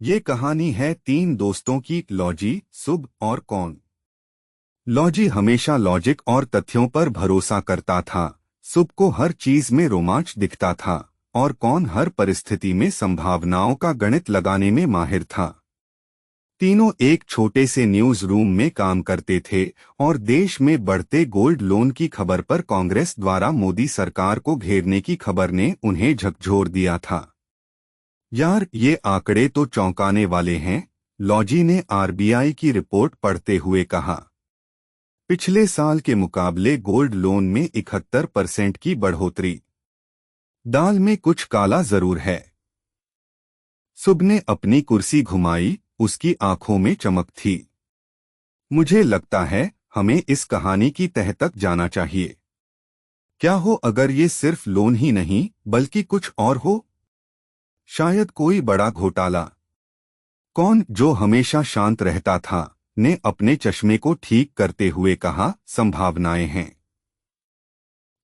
ये कहानी है तीन दोस्तों की, लॉजी, सुब और कौन। लॉजी हमेशा लॉजिक और तथ्यों पर भरोसा करता था। सुब को हर चीज में रोमांच दिखता था और कौन हर परिस्थिति में संभावनाओं का गणित लगाने में माहिर था। तीनों एक छोटे से न्यूज रूम में काम करते थे और देश में बढ़ते गोल्ड लोन की खबर पर कांग्रेस द्वारा मोदी सरकार को घेरने की खबर ने उन्हें झकझोर दिया था। यार, ये आंकड़े तो चौंकाने वाले हैं, लॉजी ने आरबीआई की रिपोर्ट पढ़ते हुए कहा। पिछले साल के मुकाबले गोल्ड लोन में 71% की बढ़ोतरी। दाल में कुछ काला जरूर है। सुब ने अपनी कुर्सी घुमाई, उसकी आंखों में चमक थी। मुझे लगता है हमें इस कहानी की तह तक जाना चाहिए। क्या हो अगर ये सिर्फ लोन ही नहीं बल्कि कुछ और हो? शायद कोई बड़ा घोटाला। कौन, जो हमेशा शांत रहता था, ने अपने चश्मे को ठीक करते हुए कहा, संभावनाएं हैं।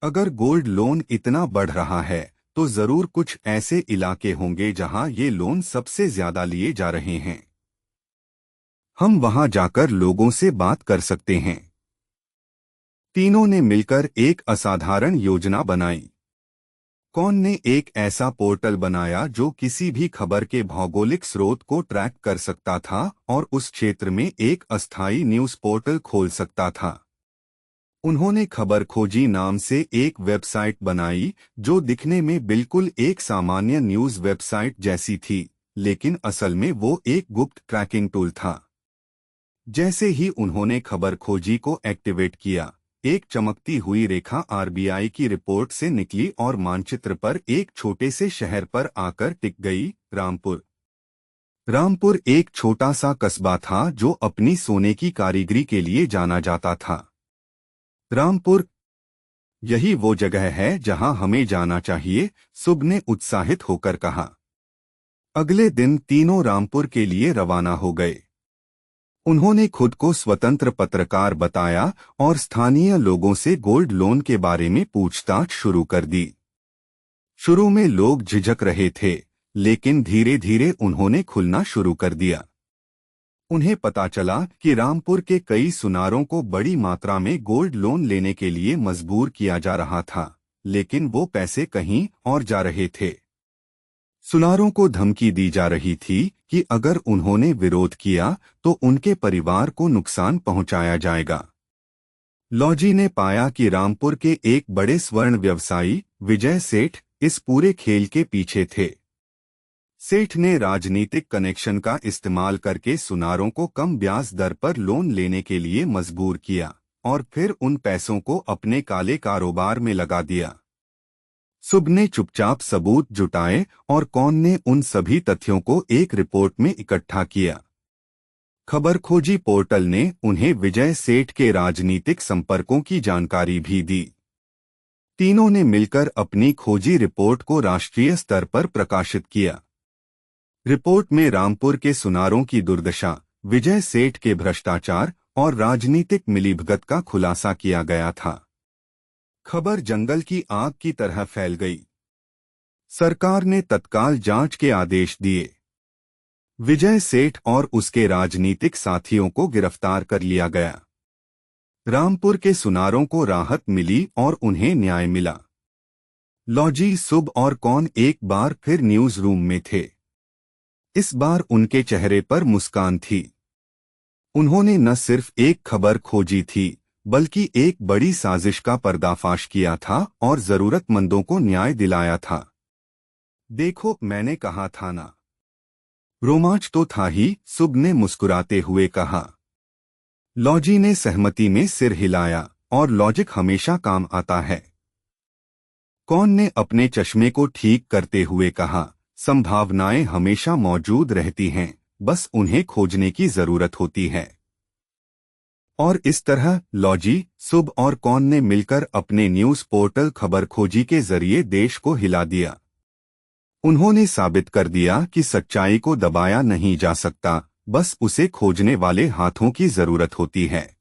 अगर गोल्ड लोन इतना बढ़ रहा है तो जरूर कुछ ऐसे इलाके होंगे जहां ये लोन सबसे ज्यादा लिए जा रहे हैं। हम वहां जाकर लोगों से बात कर सकते हैं। तीनों ने मिलकर एक असाधारण योजना बनाई। कौन ने एक ऐसा पोर्टल बनाया जो किसी भी खबर के भौगोलिक स्रोत को ट्रैक कर सकता था और उस क्षेत्र में एक अस्थायी न्यूज पोर्टल खोल सकता था। उन्होंने खबर खोजी नाम से एक वेबसाइट बनाई जो दिखने में बिल्कुल एक सामान्य न्यूज वेबसाइट जैसी थी, लेकिन असल में वो एक गुप्त ट्रैकिंग टूल था। जैसे ही उन्होंने खबर खोजी को एक्टिवेट किया, एक चमकती हुई रेखा आरबीआई की रिपोर्ट से निकली और मानचित्र पर एक छोटे से शहर पर आकर टिक गई, रामपुर। रामपुर एक छोटा सा कस्बा था जो अपनी सोने की कारीगरी के लिए जाना जाता था। रामपुर, यही वो जगह है जहां हमें जाना चाहिए, सुब ने उत्साहित होकर कहा। अगले दिन तीनों रामपुर के लिए रवाना हो गए। उन्होंने खुद को स्वतंत्र पत्रकार बताया और स्थानीय लोगों से गोल्ड लोन के बारे में पूछताछ शुरू कर दी। शुरू में लोग झिझक रहे थे, लेकिन धीरे धीरे उन्होंने खुलना शुरू कर दिया। उन्हें पता चला कि रामपुर के कई सुनारों को बड़ी मात्रा में गोल्ड लोन लेने के लिए मजबूर किया जा रहा था, लेकिन वो पैसे कहीं और जा रहे थे। सुनारों को धमकी दी जा रही थी कि अगर उन्होंने विरोध किया तो उनके परिवार को नुकसान पहुंचाया जाएगा। लॉजी ने पाया कि रामपुर के एक बड़े स्वर्ण व्यवसायी, विजय सेठ, इस पूरे खेल के पीछे थे। सेठ ने राजनीतिक कनेक्शन का इस्तेमाल करके सुनारों को कम ब्याज दर पर लोन लेने के लिए मजबूर किया और फिर उन पैसों को अपने काले कारोबार में लगा दिया। सुब ने चुपचाप सबूत जुटाए और कौन ने उन सभी तथ्यों को एक रिपोर्ट में इकट्ठा किया। खबर खोजी पोर्टल ने उन्हें विजय सेठ के राजनीतिक संपर्कों की जानकारी भी दी। तीनों ने मिलकर अपनी खोजी रिपोर्ट को राष्ट्रीय स्तर पर प्रकाशित किया। रिपोर्ट में रामपुर के सुनारों की दुर्दशा, विजय सेठ के भ्रष्टाचार और राजनीतिक मिलीभगत का खुलासा किया गया था। खबर जंगल की आग की तरह फैल गई। सरकार ने तत्काल जांच के आदेश दिए। विजय सेठ और उसके राजनीतिक साथियों को गिरफ्तार कर लिया गया। रामपुर के सुनारों को राहत मिली और उन्हें न्याय मिला। लॉजी, सुब और कौन एक बार फिर न्यूज रूम में थे। इस बार उनके चेहरे पर मुस्कान थी। उन्होंने न सिर्फ एक खबर खोजी थी बल्कि एक बड़ी साजिश का पर्दाफाश किया था और जरूरतमंदों को न्याय दिलाया था। देखो, मैंने कहा था ना। रोमांच तो था ही, सुब ने मुस्कुराते हुए कहा। लॉजी ने सहमति में सिर हिलाया, और लॉजिक हमेशा काम आता है। कौन ने अपने चश्मे को ठीक करते हुए कहा, संभावनाएं हमेशा मौजूद रहती हैं, बस उन्हें खोजने की जरूरत होती है। और इस तरह लॉजी, सुब और कौन ने मिलकर अपने न्यूज पोर्टल खबर खोजी के जरिए देश को हिला दिया। उन्होंने साबित कर दिया कि सच्चाई को दबाया नहीं जा सकता, बस उसे खोजने वाले हाथों की जरूरत होती है।